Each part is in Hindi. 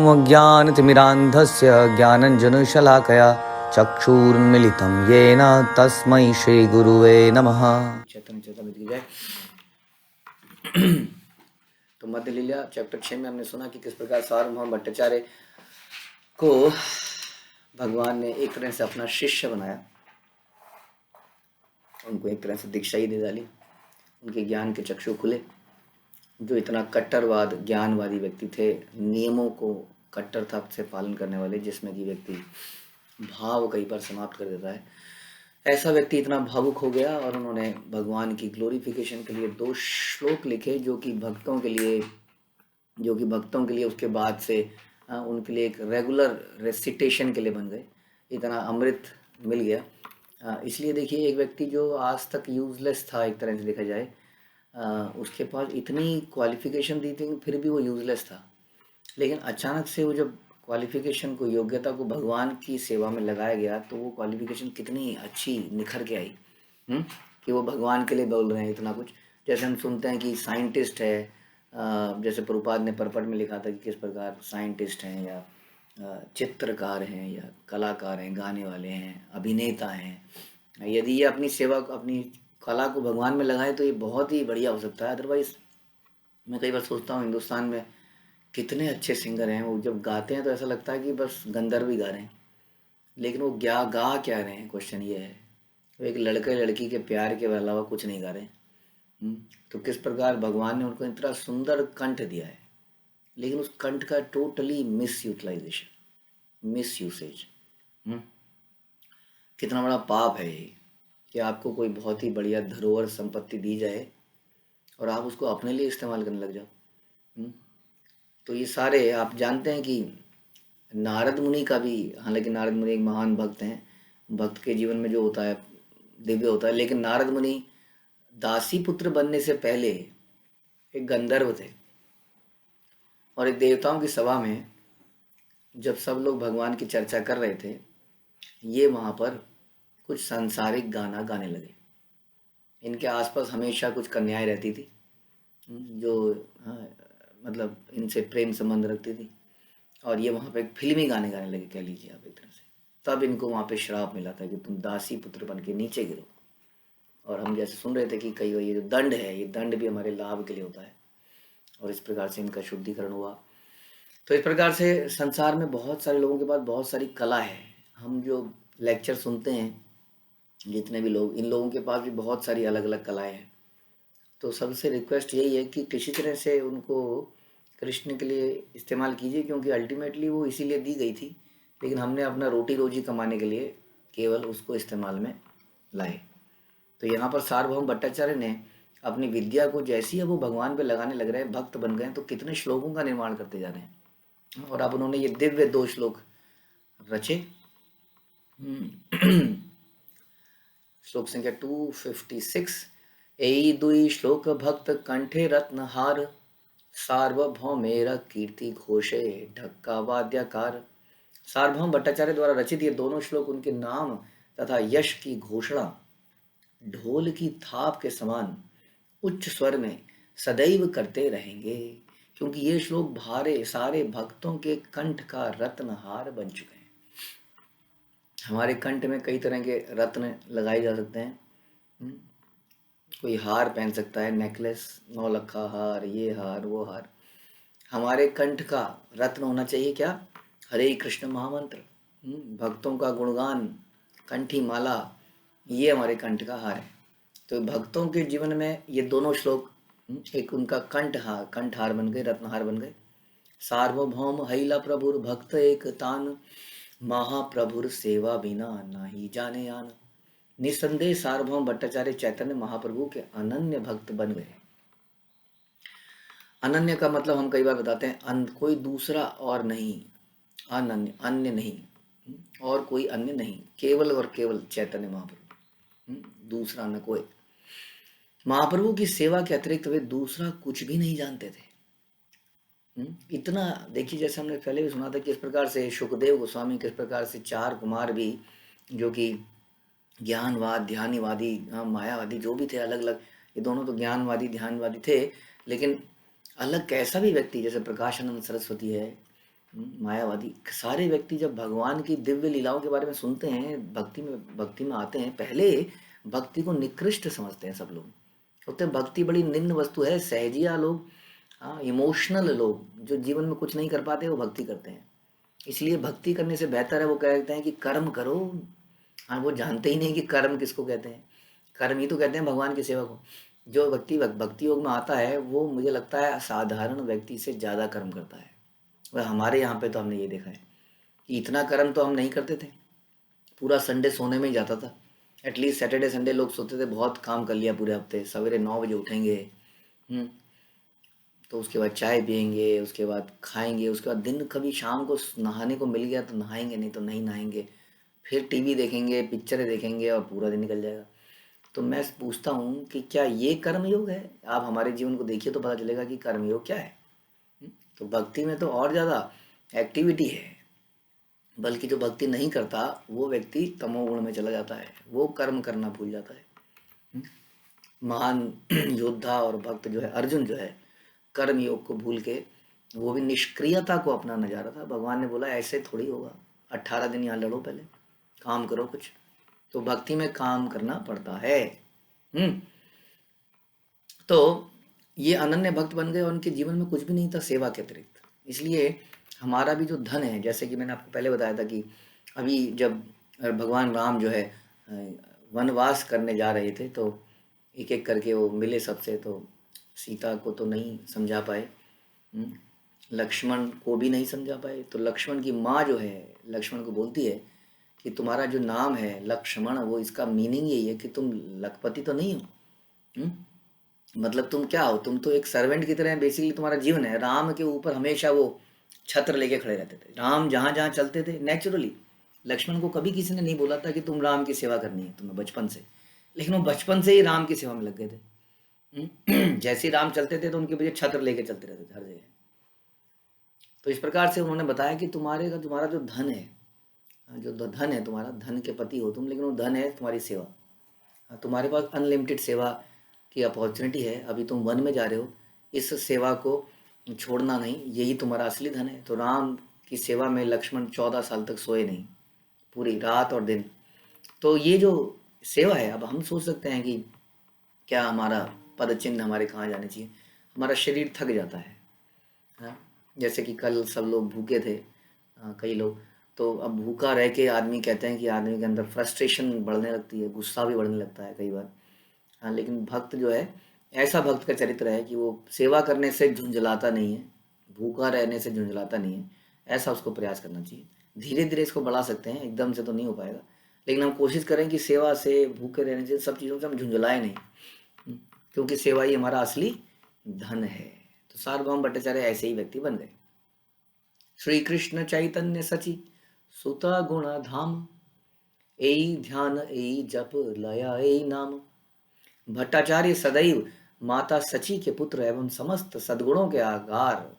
अज्ञानतिमिरान्धस्य ज्ञानञ्जनशलाकया चक्षुरुन्मिलितं येन तस्मै श्रीगुरुवे नमः। चैतन्य चरितामृत की जय। तो मध्य लीला चैप्टर 6 में हमने सुना कि किस प्रकार सार्वभौम भट्टाचार्य को भगवान ने एक तरह से अपना शिष्य बनाया, उनको एक तरह से दीक्षा ही दे डाली, उनके ज्ञान के चक्षु खुले। जो इतना कट्टरवाद ज्ञानवादी व्यक्ति थे, नियमों को कट्टरता से पालन करने वाले, जिसमें कि व्यक्ति भाव कई बार समाप्त कर देता है, ऐसा व्यक्ति इतना भावुक हो गया और उन्होंने भगवान की ग्लोरिफिकेशन के लिए 2 श्लोक लिखे जो कि भक्तों के लिए उसके बाद से उनके लिए एक रेगुलर रेसिटेशन के लिए बन गए। इतना अमृत मिल गया। इसलिए देखिए, एक व्यक्ति जो आज तक यूजलेस था, एक तरह से देखा जाए, उसके पास इतनी क्वालिफिकेशन दी थी फिर भी वो यूजलेस था, लेकिन अचानक से वो जब क्वालिफिकेशन को, योग्यता को भगवान की सेवा में लगाया गया तो वो क्वालिफिकेशन कितनी अच्छी निखर के आई कि वो भगवान के लिए बोल रहे हैं इतना कुछ। जैसे हम सुनते हैं कि साइंटिस्ट है, जैसे प्रभुपाद ने परपट में लिखा था कि किस प्रकार साइंटिस्ट हैं या चित्रकार हैं या कलाकार हैं, गाने वाले हैं, अभिनेता हैं, यदि ये अपनी सेवा, अपनी कला को भगवान में लगाए तो ये बहुत ही बढ़िया हो सकता है। अदरवाइज मैं कई बार सोचता हूँ हिंदुस्तान में कितने अच्छे सिंगर हैं, वो जब गाते हैं तो ऐसा लगता है कि बस गंधर्व ही गा रहे हैं, लेकिन वो गा क्या रहे हैं, क्वेश्चन ये है। वो एक लड़के लड़की के प्यार के अलावा कुछ नहीं गा रहे। तो किस प्रकार भगवान ने उनको इतना सुंदर कंठ दिया है, लेकिन उस कंठ का totally miss utilisation, miss usage. कितना बड़ा पाप है ये कि आपको कोई बहुत ही बढ़िया धरोहर संपत्ति दी जाए और आप उसको अपने लिए इस्तेमाल करने लग जाओ। तो ये सारे आप जानते हैं कि नारद मुनि का भी, हालांकि नारद मुनि एक महान भक्त हैं, भक्त के जीवन में जो होता है दिव्य होता है, लेकिन नारद मुनि दासी पुत्र बनने से पहले एक गंधर्व थे और एक देवताओं की सभा में जब सब लोग भगवान की चर्चा कर रहे थे, ये वहाँ पर कुछ सांसारिक गाना गाने लगे। इनके आसपास हमेशा कुछ कन्याएं रहती थी जो मतलब इनसे प्रेम संबंध रखती थी, और ये वहाँ पे एक फिल्मी गाने गाने लगे, कह लीजिए आप एक तरह से। तब इनको वहाँ पे श्राप मिला था कि तुम दासी पुत्र बन के नीचे गिरो। और हम जैसे सुन रहे थे कि कई बार ये जो दंड है, ये दंड भी हमारे लाभ के लिए होता है, और इस प्रकार से इनका शुद्धिकरण हुआ। तो इस प्रकार से संसार में बहुत सारे लोगों के पास बहुत सारी कला है। हम जो लेक्चर सुनते हैं, जितने भी लोग, इन लोगों के पास भी बहुत सारी अलग अलग कलाएं हैं। तो सबसे रिक्वेस्ट यही है कि किसी तरह से उनको कृष्ण के लिए इस्तेमाल कीजिए, क्योंकि अल्टीमेटली वो इसीलिए दी गई थी, लेकिन हमने अपना रोटी रोजी कमाने के लिए केवल उसको इस्तेमाल में लाए। तो यहाँ पर सार्वभौम भट्टाचार्य ने अपनी विद्या को जैसी है वो भगवान पे लगाने लग रहे हैं, भक्त बन गए, तो कितने श्लोकों का निर्माण करते जा रहे हैं। और अब उन्होंने ये दिव्य 2 श्लोक रचे। श्लोक संख्या 256। एई 2 श्लोक भक्त कंठे रत्नहार, सार्वभौमेर कीर्ति घोषे ढक्का वाद्यकार। सार्वभौम भट्टाचार्य द्वारा रचित ये दोनों श्लोक उनके नाम तथा यश की घोषणा ढोल की थाप के समान उच्च स्वर में सदैव करते रहेंगे, क्योंकि ये श्लोक भारे सारे भक्तों के कंठ का रत्नहार बन चुके हैं। हमारे कंठ में कई तरह के रत्न लगाए जा सकते हैं। कोई हार पहन सकता है, नेकलेस, 9 लखा हार, ये हार वो हार। हमारे कंठ का रत्न होना चाहिए क्या? हरे कृष्ण महामंत्र, भक्तों का गुणगान, कंठी माला, ये हमारे कंठ का हार है। तो भक्तों के जीवन में ये दोनों श्लोक एक उनका कंठहार बन गए, रत्नहार बन गए। सार्वभौम हैला प्रभुर भक्त एक तान, महाप्रभुर सेवा बिना नाही जाने आन। निस्संदेह सार्वभौम भट्टाचार्य चैतन्य महाप्रभु के अनन्य भक्त बन गए। अनन्य का मतलब हम कई बार बताते हैं कोई दूसरा और नहीं, अनन्य, अन्य नहीं, और कोई अन्य नहीं, केवल और केवल चैतन्य महाप्रभु, दूसरा न कोई। महाप्रभु की सेवा के अतिरिक्त वे दूसरा कुछ भी नहीं जानते थे। इतना देखिए, जैसे हमने पहले भी सुना था कि इस प्रकार से शुकदेव गोस्वामी, किस प्रकार से 4 कुमार भी जो कि ज्ञानवाद, ध्यानवादी, मायावादी जो भी थे, अलग अलग, ये दोनों तो ज्ञानवादी ध्यानवादी थे, लेकिन अलग कैसा भी व्यक्ति, जैसे प्रकाशानंद सरस्वती है, मायावादी सारे व्यक्ति जब भगवान की दिव्य लीलाओं के बारे में सुनते हैं, भक्ति में आते हैं, पहले भक्ति को निकृष्ट समझते हैं सब लोग। होते हैं भक्ति बड़ी निम्न वस्तु है, सहजिया लोग, हाँ, इमोशनल लोग जो जीवन में कुछ नहीं कर पाते वो भक्ति करते हैं। इसलिए भक्ति करने से बेहतर है वो कहते हैं कि कर्म करो। हाँ, वो जानते ही नहीं कि कर्म किसको कहते हैं। कर्म ही तो कहते हैं भगवान की सेवा को। जो व्यक्ति भक्ति योग में आता है वो मुझे लगता है साधारण व्यक्ति से ज़्यादा कर्म करता है। और हमारे यहाँ पे तो हमने ये देखा है कि इतना कर्म तो हम नहीं करते थे। पूरा संडे सोने में ही जाता था। एटलीस्ट सैटरडे संडे लोग सोते थे, बहुत काम कर लिया पूरे हफ्ते, सवेरे 9 बजे उठेंगे। तो उसके बाद चाय पियेंगे, उसके बाद खाएंगे, उसके बाद दिन कभी शाम को नहाने को मिल गया तो नहाएंगे, नहीं तो नहीं नहाएंगे। फिर टीवी देखेंगे, पिक्चरें देखेंगे और पूरा दिन निकल जाएगा। तो मैं पूछता हूँ कि क्या ये कर्मयोग है? आप हमारे जीवन को देखिए तो पता चलेगा कि कर्मयोग क्या है। तो भक्ति में तो और ज़्यादा एक्टिविटी है। बल्कि जो भक्ति नहीं करता वो व्यक्ति तमोगुण में चला जाता है, वो कर्म करना भूल जाता है। महान योद्धा और भक्त जो है अर्जुन जो है, कर्म योग को भूल के वो भी निष्क्रियता को अपनाना जा रहा था। भगवान ने बोला ऐसे थोड़ी होगा, 18 दिन यहाँ लड़ो, पहले काम करो कुछ। तो भक्ति में काम करना पड़ता है। हम्म तो ये अनन्य भक्त बन गए और उनके जीवन में कुछ भी नहीं था सेवा के अतिरिक्त। इसलिए हमारा भी जो धन है, जैसे कि मैंने आपको पहले बताया था कि अभी जब भगवान राम जो है वनवास करने जा रहे थे तो एक एक करके वो मिले सबसे, तो सीता को तो नहीं समझा पाए, लक्ष्मण को भी नहीं समझा पाए। तो लक्ष्मण की माँ जो है लक्ष्मण को बोलती है कि तुम्हारा जो नाम है लक्ष्मण, वो इसका मीनिंग यही है कि तुम लखपति तो नहीं हो। हम्म? मतलब तुम क्या हो? तुम तो एक सर्वेंट की तरह बेसिकली तुम्हारा जीवन है। राम के ऊपर हमेशा वो छत्र लेके खड़े रहते थे। राम जहाँ जहाँ चलते थे नेचुरली, लक्ष्मण को कभी किसी ने नहीं बोला था कि तुम राम की सेवा करनी है तुम्हें बचपन से, लेकिन वो बचपन से ही राम की सेवा में लग गए थे। जैसे ही राम चलते थे तो उनके पीछे छत्र लेके चलते रहते थे हर जगह। तो इस प्रकार से उन्होंने बताया कि तुम्हारा जो धन है, जो धन है तुम्हारा, धन के पति हो तुम, लेकिन वो धन है तुम्हारी सेवा। तुम्हारे पास अनलिमिटेड सेवा की अपॉर्चुनिटी है। अभी तुम वन में जा रहे हो, इस सेवा को छोड़ना नहीं, यही तुम्हारा असली धन है। तो राम की सेवा में लक्ष्मण 14 साल तक सोए नहीं, पूरी रात और दिन। तो ये जो सेवा है, अब हम सोच सकते हैं कि क्या हमारा पद चिन्ह हमारे कहाँ जाने चाहिए। हमारा शरीर थक जाता है, हाँ। जैसे कि कल सब लोग भूखे थे, कई लोग। तो अब भूखा रह के आदमी कहते हैं कि आदमी के अंदर फ्रस्ट्रेशन बढ़ने लगती है, गुस्सा भी बढ़ने लगता है कई बार। हाँ, लेकिन भक्त जो है, ऐसा भक्त का चरित्र है कि वो सेवा करने से झुंझलाता नहीं है, भूखा रहने से झुंझलाता नहीं है। ऐसा उसको प्रयास करना चाहिए। धीरे धीरे इसको बढ़ा सकते हैं, एकदम से तो नहीं हो पाएगा, लेकिन हम कोशिश करें कि सेवा से, भूखे रहने से, सब चीज़ों से हम झुंझलाए नहीं। हम्म, क्योंकि सेवा ही हमारा असली धन है। तो सार्वभौम भट्टाचार्य ऐसे ही व्यक्ति बन गए। श्री कृष्ण चैतन्य सची सुता गुण धाम, एई ध्यान एई जप लया एई नाम। भट्टाचार्य सदैव माता सची के पुत्र एवं समस्त सद्गुणों के आगार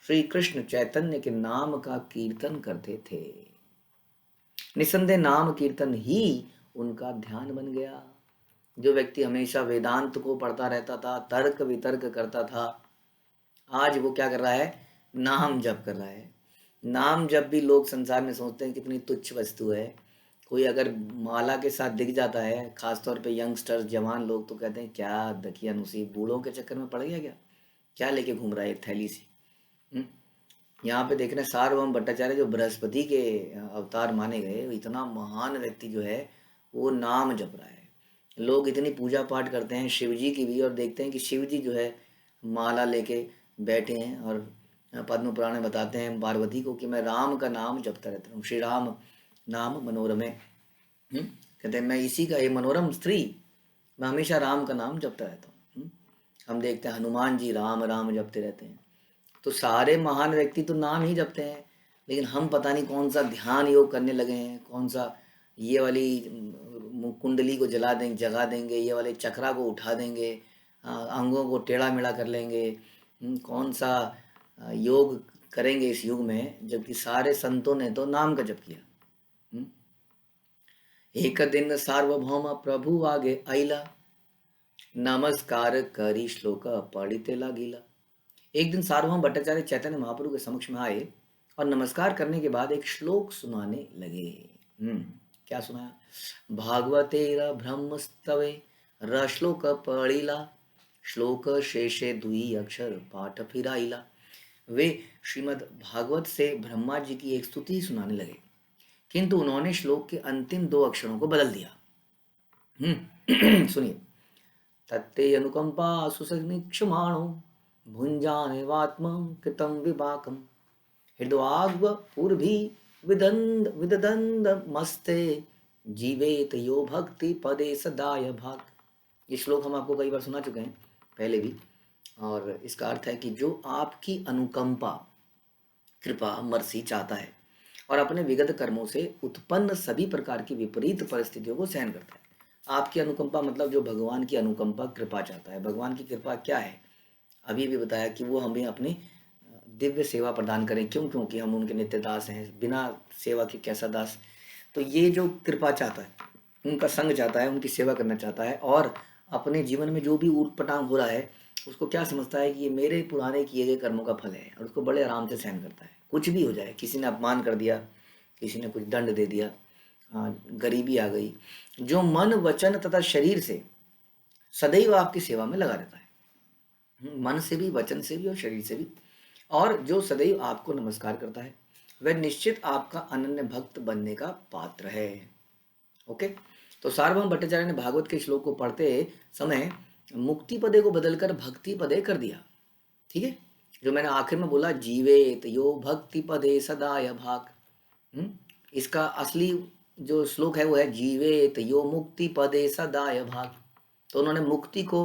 श्री कृष्ण चैतन्य के नाम का कीर्तन करते थे। निसंदेह नाम कीर्तन ही उनका ध्यान बन गया। जो व्यक्ति हमेशा वेदांत को पढ़ता रहता था, तर्क वितर्क करता था, आज वो क्या कर रहा है? नाम जप कर रहा है। नाम जप भी लोग संसार में सोचते हैं कितनी तुच्छ वस्तु है। कोई अगर माला के साथ दिख जाता है, खासतौर पे यंगस्टर्स, जवान लोग, तो कहते हैं क्या दकियानुसी, बूढ़ों के चक्कर में पड़ गया क्या? क्या लेके घूम रहा है एक थैली सी। हम्म? यहाँ पे देख रहे हैं सार्वभौम भट्टाचार्य जो बृहस्पति के अवतार माने गए, इतना महान व्यक्ति जो है वो नाम जप रहा है। लोग इतनी पूजा पाठ करते हैं शिव जी की भी, और देखते हैं कि शिव जी जो है माला लेके बैठे हैं, और पद्म पुराण में बताते हैं पार्वती को कि मैं राम का नाम जपता रहता हूँ, श्री राम नाम मनोरमे। कहते हैं मैं इसी का, ये मनोरम स्त्री, मैं हमेशा राम का नाम जपता रहता हूँ। हम देखते हैं हनुमान जी राम राम जपते रहते हैं। तो सारे महान व्यक्ति तो नाम ही जपते हैं, लेकिन हम पता नहीं कौन सा ध्यान योग करने लगे हैं, कौन सा ये वाली कुंडली को जगा देंगे, ये वाले चक्रा को उठा देंगे, अंगों को टेढ़ा मेढ़ा कर लेंगे। कौन सा योग करेंगे इस युग में, जबकि सारे संतों ने तो नाम का जप किया। एक दिन सार्वभौम प्रभु आगे आइला, नमस्कार करी श्लोक पढ़िते लागिला। एक दिन सार्वभौम भट्टाचार्य चैतन्य महाप्रभु के समक्ष में आए और नमस्कार करने के बाद एक श्लोक सुनाने लगे। क्या सुनाया? भागवतेर ब्रह्मस्तवे र श्लोक पढ़िला, श्लोक शेषे दुई अक्षर पाठ फिराइला। वे श्रीमद् भागवत से ब्रह्मा जी की एक स्तुति सुनाने लगे, किंतु उन्होंने श्लोक के अंतिम दो अक्षरों को बदल दिया। सुनिए। तत्ते अनुकंपा सुसनिक्षमाणो भुंजानेवात्म कृतं विपाकम हृदवाग्व पूर्वी विददंद मस्ते जीवेत यो भक्ति पदे सदाय भाग। ये श्लोक हम आपको कई बार सुना चुके हैं पहले भी, और इसका अर्थ है कि जो आपकी अनुकंपा, कृपा, मर्सी चाहता है और अपने विगत कर्मों से उत्पन्न सभी प्रकार की विपरीत परिस्थितियों को सहन करता है। आपकी अनुकंपा मतलब जो भगवान की अनुकंपा, कृपा चाहता है। भगवान की कृपा क्या है? अभी भी बताया कि वो हमें अपनी दिव्य सेवा प्रदान करें। क्यों? क्योंकि हम उनके नित्य दास हैं, बिना सेवा के कैसा दास। तो ये जो कृपा चाहता है, उनका संग चाहता है, उनकी सेवा करना चाहता है, और अपने जीवन में जो भी ऊट पटांग हो रहा है उसको क्या समझता है कि ये मेरे पुराने किए गए कर्मों का फल है, और उसको बड़े आराम से सहन करता है। कुछ भी हो जाए, किसी ने अपमान कर दिया, किसी ने कुछ दंड दे दिया, गरीबी आ गई, जो मन, वचन तथा शरीर से सदैव आपकी सेवा में लगा रहता है, मन से भी, वचन से भी और शरीर से भी, और जो सदैव आपको नमस्कार करता है, वह निश्चित आपका अनन्य भक्त बनने का पात्र है। ओके। तो सार्वभौम भट्टाचार्य ने भागवत के श्लोक को पढ़ते समय मुक्ति पदे को बदलकर भक्ति पदे कर दिया। ठीक है, जो मैंने आखिर में बोला, जीवेत यो भक्ति पदे सदाय भाग। इसका असली जो श्लोक है वो है जीवेत यो मुक्ति पदे सदाय भाग। तो उन्होंने मुक्ति को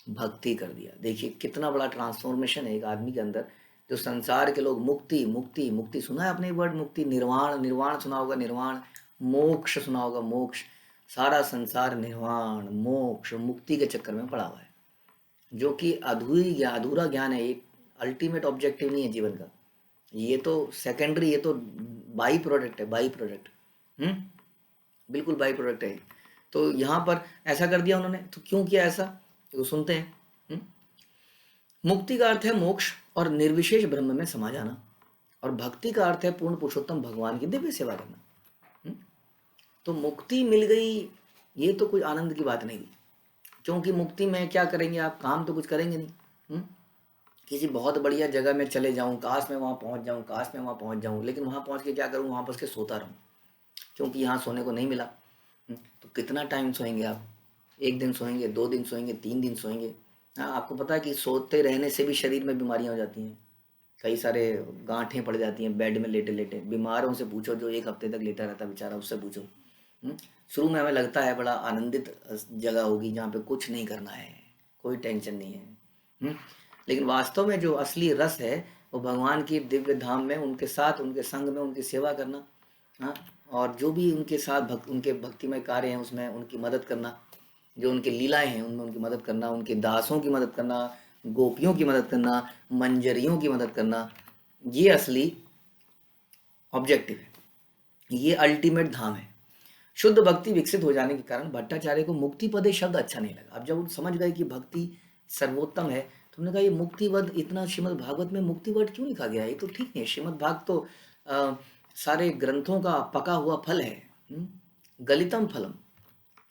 भक्ति कर दिया। देखिए कितना बड़ा ट्रांसफॉर्मेशन है एक आदमी के अंदर। जो संसार के लोग मुक्ति मुक्ति मुक्ति, सुना है आपने वर्ड मुक्ति? निर्वाण, निर्वाण सुना होगा, निर्वाण। मोक्ष सुना होगा, मोक्ष। सारा संसार निर्वाण, मोक्ष, मुक्ति के चक्कर में पड़ा हुआ है, जो कि अधूरा ज्ञान है। एक अल्टीमेट ऑब्जेक्टिव नहीं है जीवन का। ये तो सेकेंडरी, ये तो बाई प्रोडक्ट है, बाई प्रोडक्ट। बिल्कुल बाई प्रोडक्ट है। तो यहाँ पर ऐसा कर दिया उन्होंने। तो क्यों किया ऐसा, तो सुनते हैं। मुक्ति का अर्थ है मोक्ष और निर्विशेष ब्रह्म में समा जाना, और भक्ति का अर्थ है पूर्ण पुरुषोत्तम भगवान की दिव्य सेवा करना। तो मुक्ति मिल गई, ये तो कोई आनंद की बात नहीं थी, क्योंकि मुक्ति में क्या करेंगे आप? काम तो कुछ करेंगे नहीं। किसी बहुत बढ़िया जगह में चले जाऊं, काश मैं वहाँ पहुँच जाऊं, काश मैं वहाँ पहुँच जाऊं, लेकिन वहाँ पहुँच के क्या करूँ? वहाँ बस के सोता रहूँ, क्योंकि यहाँ सोने को नहीं मिला। तो कितना टाइम सोएंगे आप? एक दिन सोएंगे, 2 दिन सोएंगे, 3 दिन सोएंगे। हाँ, आपको पता है कि सोते रहने से भी शरीर में बीमारियां हो जाती हैं, कई सारे गांठें पड़ जाती हैं बेड में लेटे लेटे। बीमारों से पूछो, जो 1 हफ्ते तक लेटा रहता बेचारा, उससे पूछो। शुरू में हमें लगता है बड़ा आनंदित जगह होगी जहाँ पे कुछ नहीं करना है, कोई टेंशन नहीं है। लेकिन वास्तव में जो असली रस है वो भगवान की दिव्य धाम में, उनके साथ, उनके संग में, उनकी सेवा करना। हाँ, और जो भी उनके साथ उनके भक्तिमय कार्य हैं उसमें उनकी मदद करना, जो उनके लीलाएं हैं उनमें उनकी मदद करना, उनके दासों की मदद करना, गोपियों की मदद करना, मंजरियों की मदद करना, ये असली ऑब्जेक्टिव है, ये अल्टीमेट धाम है। शुद्ध भक्ति विकसित हो जाने के कारण भट्टाचार्य को मुक्ति पदे शब्द अच्छा नहीं लगा। अब जब वो समझ गए कि भक्ति सर्वोत्तम है, तो उन्होंने कहा ये मुक्तिवद, इतना श्रीमद् भागवत में मुक्तिवद क्यों लिखा गया है? ये तो ठीक नहीं है। श्रीमद् भाग तो सारे ग्रंथों का पका हुआ फल है, गलितम फलम।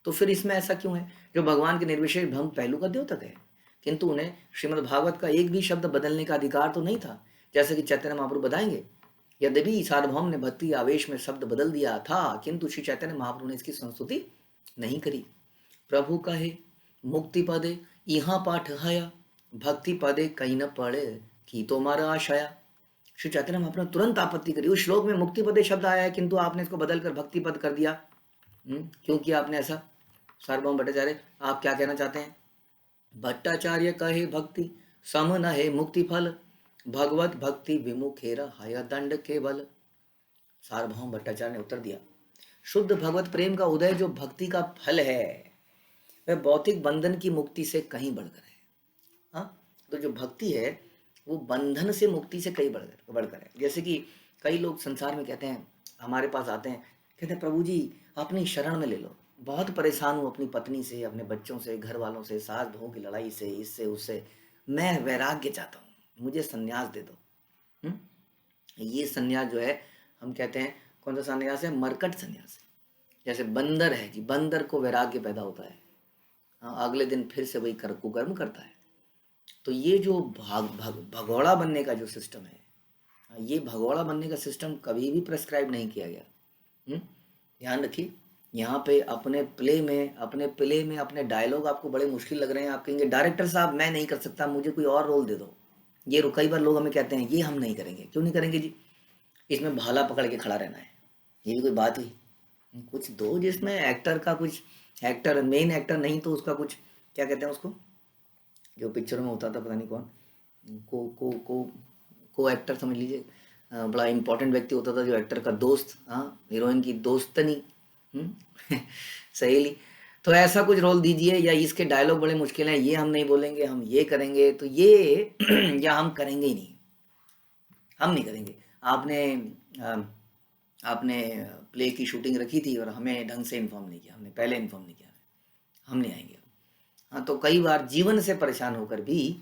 तो फिर इसमें ऐसा क्यों है? जो भगवान के निर्विशेष ब्रह्म पहलू का द्योतक है, किंतु उन्हें श्रीमद् भागवत का एक भी शब्द बदलने का अधिकार तो नहीं था। जैसे कि चैतन्य महाप्रभु बताएंगे, यद्यपि सार्वभौम ने भक्ति आवेश में शब्द बदल दिया था, किंतु श्री चैतन्य महाप्रभु ने इसकी संस्तुति नहीं करी। प्रभु कहे मुक्ति पदे यहाँ पाठ हया, भक्ति पदे कहीं न पड़े की तो मारा आशया। श्री चैतन्य महाप्रभु ने तुरंत आपत्ति करी। उस श्लोक में मुक्ति पदे शब्द आया है, किंतु आपने इसको बदलकर भक्ति पद कर दिया। क्यों किया आपने ऐसा? सार्वभौम भट्टाचार्य, आप क्या कहना चाहते हैं? भट्टाचार्य कहे भक्ति सम न है मुक्ति फल, भगवत भक्ति विमुखेरा हय दंड केवल। सार्वभौम भट्टाचार्य ने उत्तर दिया, शुद्ध भगवत प्रेम का उदय जो भक्ति का फल है, वह भौतिक बंधन की मुक्ति से कहीं बढ़कर है। हाँ, तो जो भक्ति है वो बंधन से मुक्ति से कहीं बढ़कर है। जैसे कि कई लोग संसार में कहते हैं, हमारे पास आते हैं, कहते हैं प्रभु जी अपनी शरण में ले लो, बहुत परेशान हूँ अपनी पत्नी से, अपने बच्चों से, घर वालों से, सास बहू की लड़ाई से, इससे उससे, मैं वैराग्य चाहता हूँ, मुझे संन्यास दे दो। ये संन्यास जो है हम कहते हैं, कौन सा संन्यास है? मरकट संन्यास है। जैसे बंदर है जी, बंदर को वैराग्य पैदा होता है, हाँ, अगले दिन फिर से वही कुकर्म करता है। तो ये जो भगोड़ा बनने का जो सिस्टम है, ये भगोड़ा बनने का सिस्टम कभी भी प्रेस्क्राइब नहीं किया गया। ध्यान रखिए, यहाँ पे अपने प्ले में अपने डायलॉग आपको बड़े मुश्किल लग रहे हैं, आप कहेंगे डायरेक्टर साहब मैं नहीं कर सकता, मुझे कोई और रोल दे दो। ये कई बार लोग हमें कहते हैं ये हम नहीं करेंगे। क्यों नहीं करेंगे जी? इसमें भाला पकड़ के खड़ा रहना है, ये भी कोई बात हुई? कुछ दो जिसमें एक्टर का कुछ, एक्टर मेन एक्टर नहीं तो उसका कुछ, क्या कहते हैं उसको, जो पिक्चरों में होता था, पता नहीं कौन, को को को को एक्टर समझ लीजिए, बड़ा इंपॉर्टेंट व्यक्ति होता था जो एक्टर का दोस्त, हाँ, हीरोइन की दोस्तनी, सहेली। तो ऐसा कुछ रोल दीजिए, या इसके डायलॉग बड़े मुश्किल हैं, ये हम नहीं बोलेंगे, हम ये करेंगे, तो ये या हम करेंगे ही नहीं, हम नहीं करेंगे। आपने अ, आपने प्ले की शूटिंग रखी थी और हमें ढंग से इन्फॉर्म नहीं किया, हमने पहले इन्फॉर्म नहीं किया, हम नहीं आएंगे। हाँ, तो कई बार जीवन से परेशान होकर भी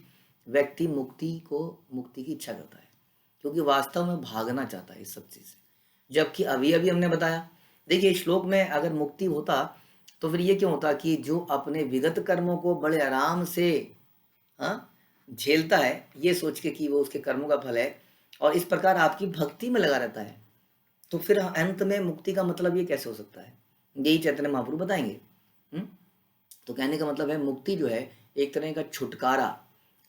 व्यक्ति मुक्ति की इच्छा करता है, क्योंकि वास्तव में भागना चाहता है इस सब चीज़ से। जबकि अभी अभी हमने बताया, देखिए श्लोक में अगर मुक्ति होता तो फिर ये क्यों होता कि जो अपने विगत कर्मों को बड़े आराम से, हाँ, झेलता है, ये सोच के कि वो उसके कर्मों का फल है, और इस प्रकार आपकी भक्ति में लगा रहता है, तो फिर अंत में मुक्ति का मतलब ये कैसे हो सकता है? यही चैतन्य महाप्रभु बताएंगे। तो कहने का मतलब है मुक्ति जो है एक तरह का छुटकारा,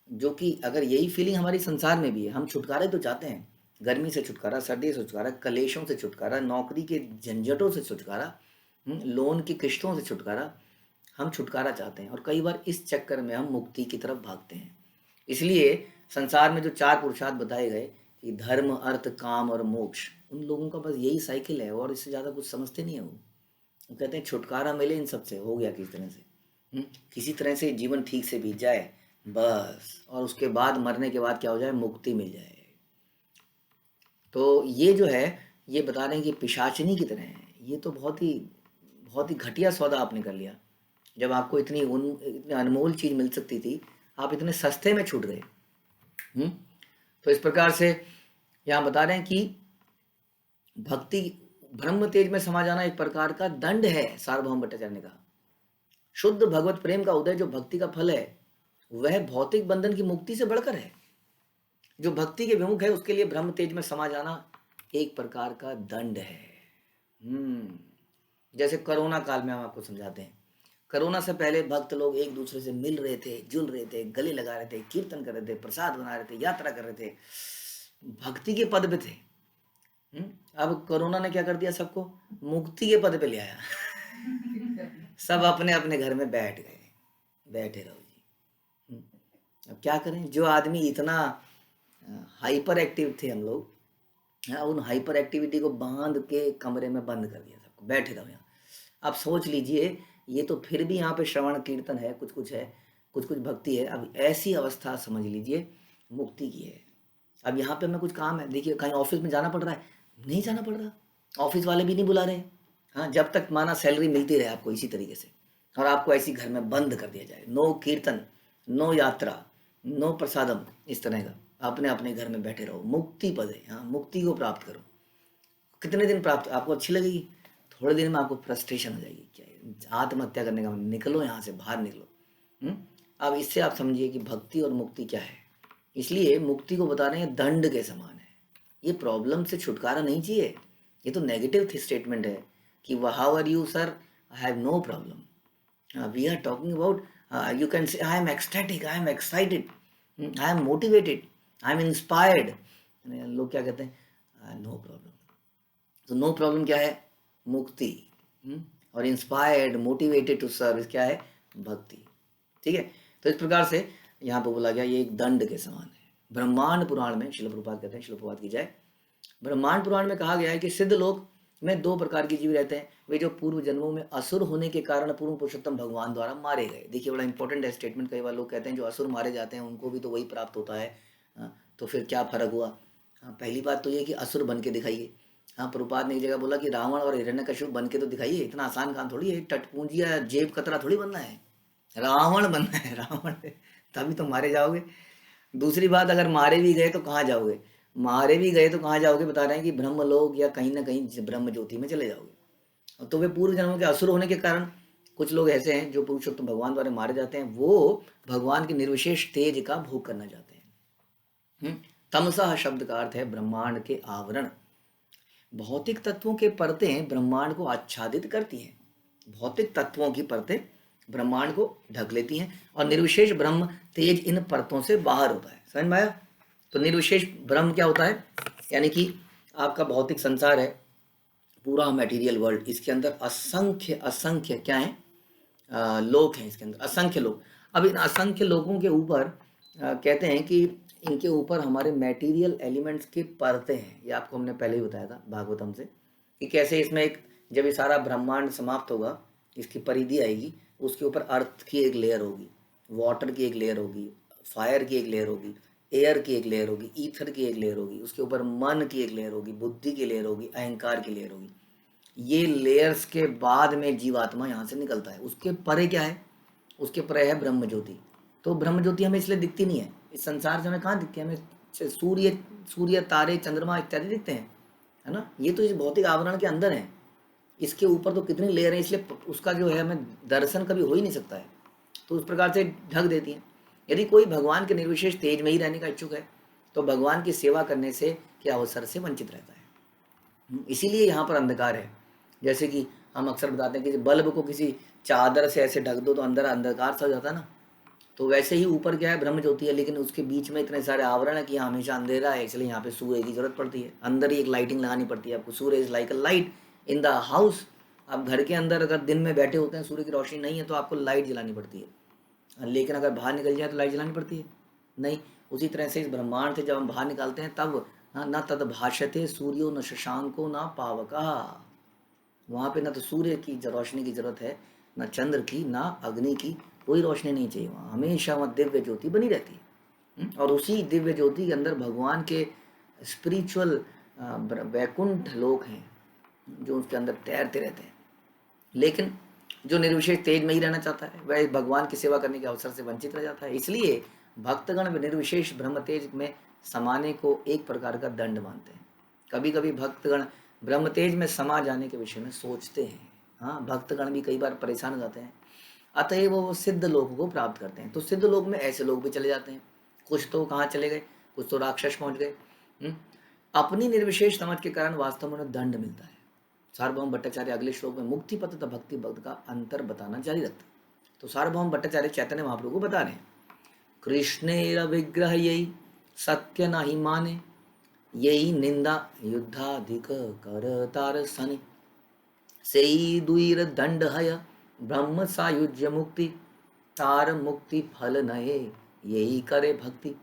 जो कि अगर यही फीलिंग हमारी संसार में भी है, हम छुटकारा तो चाहते हैं, गर्मी से छुटकारा, सर्दी से छुटकारा, कलेशों से छुटकारा, नौकरी के झंझटों से छुटकारा, लोन की किश्तों से छुटकारा, हम छुटकारा चाहते हैं, और कई बार इस चक्कर में हम मुक्ति की तरफ भागते हैं। इसलिए संसार में जो 4 पुरुषार्थ बताए गए कि धर्म, अर्थ, काम और मोक्ष, उन लोगों का बस यही साइकिल है, और इससे ज़्यादा कुछ समझते नहीं है वो कहते हैं छुटकारा मिले इन सब से, हो गया किसी तरह से, किसी तरह से जीवन ठीक से बीत जाए बस, और उसके बाद मरने के बाद क्या हो जाए? मुक्ति मिल जाए। तो ये जो है, ये बता रहे हैं कि पिशाचिनी की तरह है, ये तो बहुत ही घटिया सौदा आपने कर लिया। जब आपको इतनी अनमोल चीज़ मिल सकती थी, आप इतने सस्ते में छूट गए। तो इस प्रकार से यहाँ बता रहे हैं कि भक्ति, ब्रह्म तेज में समा जाना एक प्रकार का दंड है सार्वभौम भट्टाचार्य का। शुद्ध भगवत प्रेम का उदय जो भक्ति का फल है, वह भौतिक बंधन की मुक्ति से बढ़कर है। जो भक्ति के विमुख है उसके लिए ब्रह्म तेज में समा जाना एक प्रकार का दंड है। जैसे कोरोना काल में हम आपको समझाते हैं, कोरोना से पहले भक्त लोग एक दूसरे से मिल रहे थे, जुल रहे थे, गले लगा रहे थे, कीर्तन कर रहे थे, प्रसाद बना रहे थे, यात्रा कर रहे थे, भक्ति के पद पे थे। अब कोरोना ने क्या कर दिया? सबको मुक्ति के पद पे ले आया। सब अपने अपने घर में बैठ गए, बैठे रहो जी। अब क्या करें? जो आदमी इतना हाइपर एक्टिव थे हम लोग, उन हाइपर एक्टिविटी को बांध के कमरे में बंद कर दिया, सबको बैठे रहो यहाँ। आप सोच लीजिए, ये तो फिर भी यहाँ पे श्रवण कीर्तन है, कुछ कुछ है, कुछ कुछ भक्ति है। अब ऐसी अवस्था समझ लीजिए मुक्ति की है। अब यहाँ पे हमें कुछ काम है, देखिए कहीं ऑफिस में जाना पड़ रहा है, नहीं जाना पड़ रहा, ऑफिस वाले भी नहीं बुला रहे, हाँ, जब तक माना सैलरी मिलती रहे आपको इसी तरीके से, और आपको ऐसी घर में बंद कर दिया जाए, नो कीर्तन, नो यात्रा, नो प्रसादम, इस तरह का, अपने अपने घर में बैठे रहो, मुक्ति पद है, हाँ, मुक्ति को प्राप्त करो। कितने दिन प्राप्त? आपको अच्छी लगेगी, थोड़े दिन में आपको फ्रस्ट्रेशन हो जाएगी, क्या आत्महत्या करने का, निकलो यहाँ से, बाहर निकलो। अब इससे आप समझिए कि भक्ति और मुक्ति क्या है। इसलिए मुक्ति को बता रहे हैं दंड के समान है, ये प्रॉब्लम से छुटकारा नहीं चाहिए, ये तो नेगेटिव स्टेटमेंट है कि how are you sir, I have no problem, we are talking about, you can say I am ecstatic, I am excited, I am motivated, I am inspired. लोग क्या कहते हैं? No problem. तो नो प्रॉब्लम क्या है? मुक्ति। और इंस्पायर्ड, मोटिवेटेड टू सर्व क्या है? भक्ति। ठीक है, तो इस प्रकार से यहाँ पर बोला गया ये एक दंड के समान है। ब्रह्मांड पुराण में श्रील प्रभुपाद कहते हैं, श्रील प्रभुपाद की जय, ब्रह्मांड पुराण में कहा गया है कि सिद्ध लोग में 2 प्रकार के जीव रहते हैं, वे जो पूर्व जन्मों में असुर होने के कारण पूर्व पुरुषोत्तम भगवान द्वारा मारे गए। देखिए बड़ा इंपॉर्टेंट है स्टेटमेंट, कई बार लोग कहते हैं जो असुर मारे जाते हैं उनको भी तो वही प्राप्त होता है, तो फिर क्या फर्क हुआ? पहली बात तो ये कि असुर बन के दिखाइए। प्रभुपाद ने एक जगह बोला कि रावण और हिरण्यकशिपु बन के तो दिखाइए, इतना आसान काम थोड़ी है, टटपूंजिया जेब कतरा थोड़ी बनना है, रावण बनना है, रावण, तभी तो मारे जाओगे। दूसरी बात, अगर मारे भी गए तो कहाँ जाओगे? मारे भी गए तो कहाँ जाओगे, बता रहे हैं कि ब्रह्मलोक या कहीं ना कहीं ब्रह्म ज्योति में चले जाओगे। तो वे पूर्व जन्मों के असुर होने के कारण कुछ लोग ऐसे हैं जो पुरुषोत्तम भगवान द्वारा मारे जाते हैं, वो भगवान के निर्विशेष तेज का भोग करना चाहते हैं। तमसा शब्द का अर्थ है ब्रह्मांड के आवरण। भौतिक तत्वों के परतें ब्रह्मांड को आच्छादित करती हैं। भौतिक तत्वों की परतें ब्रह्मांड को ढक लेती हैं और निर्विशेष ब्रह्म तेज इन परतों से बाहर होता है। समझ में आया? तो निर्विशेष ब्रह्म क्या होता है, यानी कि आपका भौतिक संसार है, पूरा मटेरियल वर्ल्ड, इसके अंदर असंख्य असंख्य क्या है, लोक हैं, इसके अंदर असंख्य लोक। अब इन असंख्य लोगों के ऊपर कहते हैं कि इनके ऊपर हमारे मटेरियल एलिमेंट्स की परतें हैं। ये आपको हमने पहले ही बताया था भागवतम से कि कैसे इसमें एक, जब ये सारा ब्रह्मांड समाप्त होगा, इसकी परिधि आएगी, उसके ऊपर अर्थ की एक लेयर होगी, वाटर की एक लेयर होगी, फायर की एक लेयर होगी, एयर की एक लेयर होगी, ईथर की एक लेयर होगी, उसके ऊपर मन की एक लेयर होगी, बुद्धि की लेयर होगी, अहंकार की लेयर होगी। ये लेयर्स के बाद में जीवात्मा यहाँ से निकलता है। उसके परे क्या है, उसके परे है ब्रह्म ज्योति। तो ब्रह्म ज्योति हमें इसलिए दिखती नहीं है, इस संसार से हमें कहाँ दिखती है, हमें सूर्य सूर्य तारे चंद्रमा इत्यादि दिखते हैं, है ना। ये तो इस भौतिक आवरण के अंदर है, इसके ऊपर तो कितनी लेयर है, इसलिए उसका जो है हमें दर्शन कभी हो ही नहीं सकता है, तो उस प्रकार से ढक देती है। यदि कोई भगवान के निर्विशेष तेज में ही रहने का इच्छुक है तो भगवान की सेवा करने से के अवसर से वंचित रहता है। इसीलिए यहाँ पर अंधकार है। जैसे कि हम अक्सर बताते हैं कि बल्ब को किसी चादर से ऐसे ढक दो तो अंदर अंधकार सा हो जाता है ना, तो वैसे ही ऊपर क्या है, ब्रह्म ज्योति है, लेकिन उसके बीच में इतने सारे आवरण है कि यहाँ हमेशा अंधेरा है, इसलिए यहाँ पे सूर्य की जरूरत पड़ती है। अंदर ही एक लाइटिंग लगानी पड़ती है आपको। Surya is like a light in the house. आप घर के अंदर अगर दिन में बैठे होते हैं, सूर्य की रोशनी नहीं है, तो आपको लाइट जलानी पड़ती है, लेकिन अगर बाहर निकल जाए तो लाइट जलानी पड़ती है नहीं। उसी तरह से इस ब्रह्मांड से जब हम बाहर निकालते हैं तब न तद भाषते सूर्यो न शशांको न पावका। वहाँ पे ना तो सूर्य की रोशनी की जरूरत है, ना चंद्र की, ना अग्नि की, कोई रोशनी नहीं चाहिए। वहाँ हमेशा वहाँ दिव्य ज्योति बनी रहती है। और उसी दिव्य ज्योति के अंदर भगवान के स्पिरिचुअल वैकुंठ लोक हैं जो उसके अंदर तैरते रहते हैं। लेकिन जो निर्विशेष तेज में ही रहना चाहता है वह भगवान की सेवा करने के अवसर से वंचित रह जाता है। इसलिए भक्तगण निर्विशेष ब्रह्म तेज में समाने को एक प्रकार का दंड मानते हैं। कभी कभी भक्तगण ब्रह्म तेज में समा जाने के विषय में सोचते हैं। हाँ, भक्तगण भी कई बार परेशान हो जाते हैं, अतः वो सिद्ध लोक को प्राप्त करते हैं। तो सिद्ध लोक में ऐसे लोग भी चले जाते हैं। कुछ तो कहाँ चले गए, कुछ तो राक्षस पहुंच गए। अपनी निर्विशेष समझ के कारण वास्तव में उन्हें दंड मिलता है। सार्वभौम भट्टाचार्य अगले श्लोक में मुक्ति पथ तथा भक्ति भक्त का अंतर बताना जारी रखते हैं। तो सार्वभौम भट्टाचार्य चैतन्य महाप्रभु को बता रहे हैं, कृष्णेर विग्रह यही सत्य नहीं माने, यही निंदा युद्धाधिक कर तार सने, सेई दुईर दंड हय ब्रह्म सायुज्य मुक्ति, तार मुक्ति फल नये यही करे भक्ति।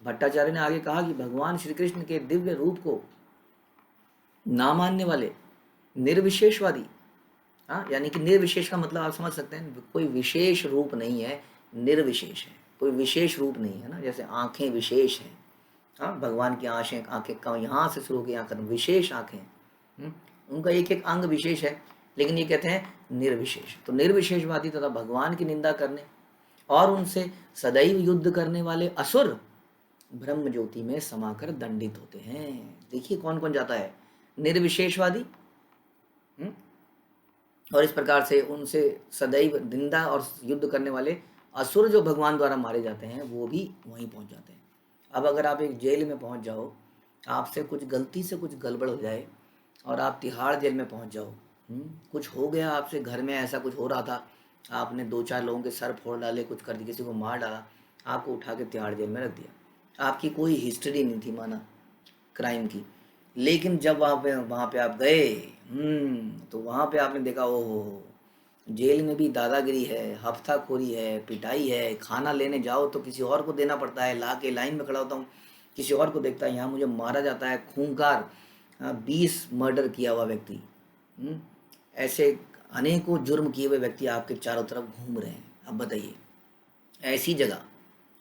भट्टाचार्य ने आगे कहा कि भगवान श्री कृष्ण के दिव्य रूप को ना मानने वाले निर्विशेषवादी, हाँ, यानी कि निर्विशेष का मतलब आप समझ सकते हैं, कोई विशेष रूप नहीं है, निर्विशेष है, कोई विशेष रूप नहीं है ना। जैसे आंखें विशेष हैं, हाँ, भगवान की आंखें आंखें का यहाँ से शुरू की आंखें विशेष आंखें, उनका एक एक अंग विशेष है, लेकिन ये कहते हैं निर्विशेष। तो निर्विशेषवादी तथा भगवान की निंदा करने और उनसे सदैव युद्ध करने वाले असुर ब्रह्म ज्योति में समाकर दंडित होते हैं। देखिए कौन कौन जाता है, निर्विशेषवादी, और इस प्रकार से उनसे सदैव निंदा और युद्ध करने वाले असुर जो भगवान द्वारा मारे जाते हैं वो भी वहीं पहुंच जाते हैं। अब अगर आप एक जेल में पहुंच जाओ, आपसे कुछ गलती से कुछ गड़बड़ हो जाए और आप तिहाड़ जेल में पहुंच जाओ, कुछ हो गया आपसे, घर में ऐसा कुछ हो रहा था, आपने दो चार लोगों के सर फोड़ डाले, कुछ कर दिया, किसी को मार डाला, आपको उठा के तिहाड़ जेल में रख दिया, आपकी कोई हिस्ट्री नहीं थी माना क्राइम की, लेकिन जब वहाँ पे आप गए, तो वहाँ पे आपने देखा ओहो, जेल में भी दादागिरी है, हफ्ताखोरी है, पिटाई है, खाना लेने जाओ तो किसी और को देना पड़ता है, ला के लाइन में खड़ा होता हूँ, किसी और को देखता है, यहाँ मुझे मारा जाता है, खूंखार 20 मर्डर किया हुआ व्यक्ति, ऐसे अनेकों जुर्म किए हुए व्यक्ति आपके चारों तरफ घूम रहे हैं। अब बताइए, ऐसी जगह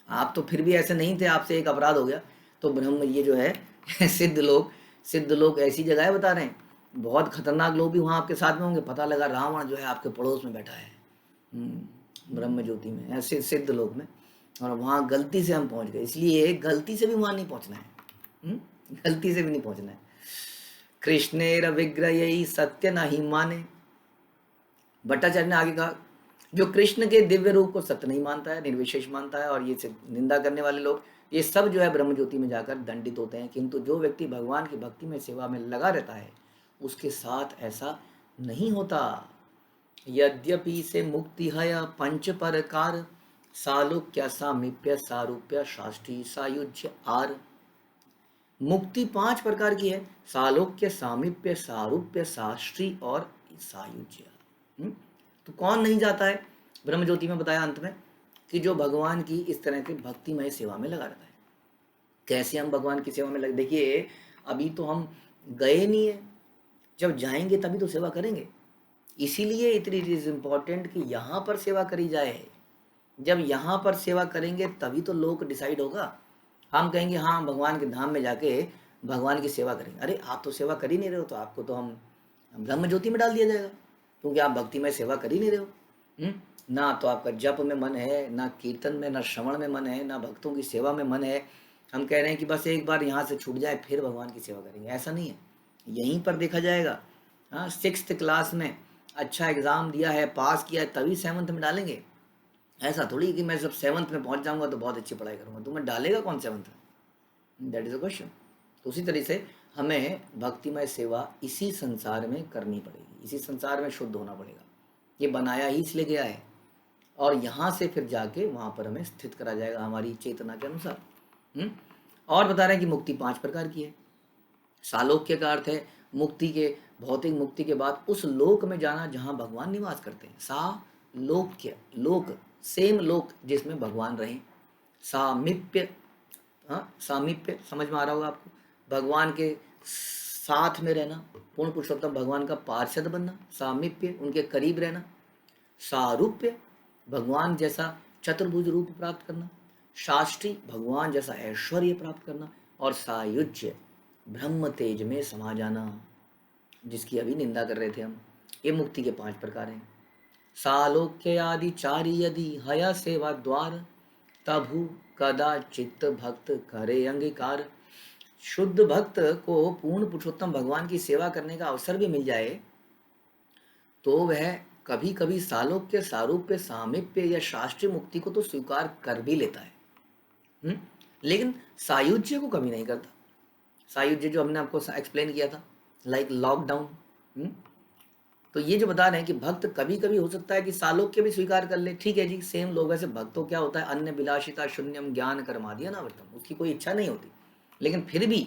आप तो फिर भी ऐसे नहीं थे, आपसे एक अपराध हो गया तो ब्रह्म ये जो है सिद्ध लोग ऐसी जगह है, बता रहे हैं, बहुत खतरनाक लोग भी वहाँ आपके साथ में होंगे। पता लगा रावण जो है आपके पड़ोस में बैठा है ब्रह्म ज्योति में, ऐसे सिद्ध लोग में, और वहाँ गलती से हम पहुँच गए, इसलिए गलती से भी वहाँ नहीं पहुँचना है। गलती से भी नहीं पहुंचना है। कृष्णेर विग्रह सत्य नहीं माने, भट्टाचार्य ने आगे कहा जो कृष्ण के दिव्य रूप को सत्य नहीं मानता है, निर्विशेष मानता है, और ये सिर्फ निंदा करने वाले लोग, ये सब जो है ब्रह्म ज्योति में जाकर दंडित होते हैं। किंतु जो व्यक्ति भगवान की भक्ति में सेवा में लगा रहता है उसके साथ ऐसा नहीं होता। यद्यपि से मुक्ति है पंच प्रकार, सालोक्य सामीप्य सारूप्य साष्टी सायुज्य आर। मुक्ति 5 प्रकार की है, सालोक्य सामीप्य सारूप्य साष्टी और सायुज्य। तो कौन नहीं जाता है? ब्रह्म ज्योति में बताया अंत में कि जो भगवान की इस तरह की भक्तिमय सेवा में लगा रहता है। कैसे हम भगवान की सेवा में लगे? देखिए अभी तो हम गए नहीं है, जब जाएंगे तभी तो सेवा करेंगे। इसीलिए इतनी इट इज इम्पॉर्टेंट कि यहाँ पर सेवा करी जाए। जब यहाँ पर सेवा करेंगे तभी तो लोग डिसाइड होगा। हम कहेंगे हाँ भगवान के धाम में जाके भगवान की सेवा करेंगे, अरे आप तो सेवा कर ही नहीं रहे हो, तो आपको तो हम ब्रह्म ज्योति में डाल दिया जाएगा, क्योंकि आप भक्तिमय सेवा कर ही नहीं रहे हो। ना तो आपका जप में मन है, ना कीर्तन में, ना श्रवण में मन है, ना भक्तों की सेवा में मन है। हम कह रहे हैं कि बस एक बार यहाँ से छूट जाए फिर भगवान की सेवा करेंगे, ऐसा नहीं है। यहीं पर देखा जाएगा। हाँ, 6th क्लास में अच्छा एग्ज़ाम दिया है, पास किया है, तभी 7th में डालेंगे। ऐसा थोड़ी कि मैं जब 7th में पहुँच जाऊँगा तो बहुत अच्छी पढ़ाई करूँगा, तो मैं डालेगा कौन 7th में? That is a question. तो उसी तरह से हमें भक्तिमय सेवा इसी संसार में करनी पड़ेगी, इसी संसार में शुद्ध होना पड़ेगा। ये बनाया ही इसलिए गया है, और यहाँ से फिर जाके वहाँ पर हमें स्थित करा जाएगा हमारी चेतना के अनुसार। और बता रहे हैं कि मुक्ति 5 प्रकार की है। सालोक्य का अर्थ है मुक्ति के, भौतिक मुक्ति के बाद उस लोक में जाना जहाँ भगवान निवास करते हैं। सालोक्य, लोक, सेम लोक जिसमें भगवान रहें। सामीप्य, हाँ सामीप्य समझ में आ रहा होगा आपको, भगवान के साथ में रहना, पूर्ण पुरुषोत्तम भगवान का पार्षद बनना, सामीप्य उनके करीब रहना। सारूप्य भगवान जैसा चतुर्भुज रूप प्राप्त करना। शाष्टी भगवान जैसा ऐश्वर्य प्राप्त करना। और सायुज्य ब्रह्म तेज में समा जाना, जिसकी अभी निंदा कर रहे थे हम। ये मुक्ति के 5 प्रकार हैं। सालोक्य आदि चारि यदि हया सेवा द्वार, तभु कदा चित्त भक्त करे अंगीकार। शुद्ध भक्त को पूर्ण पुरुषोत्तम भगवान की सेवा करने का अवसर भी मिल जाए तो वह कभी कभी सालोक्य, सारूप्य, सामीप्य या शास्त्रीय मुक्ति को तो स्वीकार कर भी लेता है, लेकिन सायुज्य को कभी नहीं करता। सायुज्य जो हमने आपको एक्सप्लेन किया था, लाइक लॉकडाउन। तो ये जो बता रहे हैं कि भक्त कभी कभी हो सकता है कि सालोक्य भी स्वीकार कर ले, ठीक है जी, सेम लोग। वैसे भक्तों क्या होता है, अन्य विलासिता शून्यम ज्ञान कर्मादिया ना वर्तम, उसकी कोई इच्छा नहीं होती, लेकिन फिर भी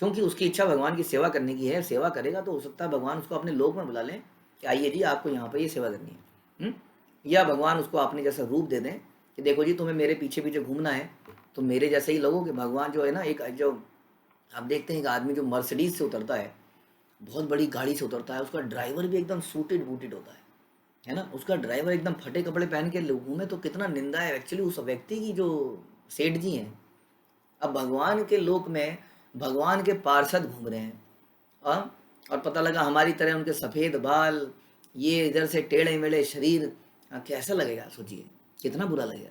क्योंकि उसकी इच्छा भगवान की सेवा करने की है, सेवा करेगा तो हो सकता है भगवान उसको अपने लोक में बुला लें कि आइए जी आपको यहाँ पर ये सेवा करनी है। या भगवान उसको अपने जैसा रूप दे दें कि देखो जी तुम्हें मेरे पीछे पीछे घूमना है तो मेरे जैसे ही लोगों के भगवान जो है ना, एक जो आप देखते हैं एक आदमी जो मर्सिडीज से उतरता है, बहुत बड़ी गाड़ी से उतरता है, उसका ड्राइवर भी एकदम सूटेड बूटेड होता है ना। उसका ड्राइवर एकदम फटे कपड़े पहन के घूमे तो कितना निंदा है एक्चुअली उस व्यक्ति की जो सेठ जी हैं। अब भगवान के लोक में भगवान के पार्षद घूम रहे हैं, और पता लगा हमारी तरह उनके सफ़ेद बाल, ये इधर से टेढ़े मेढ़े शरीर, कैसा लगेगा सोचिए, कितना बुरा लगेगा।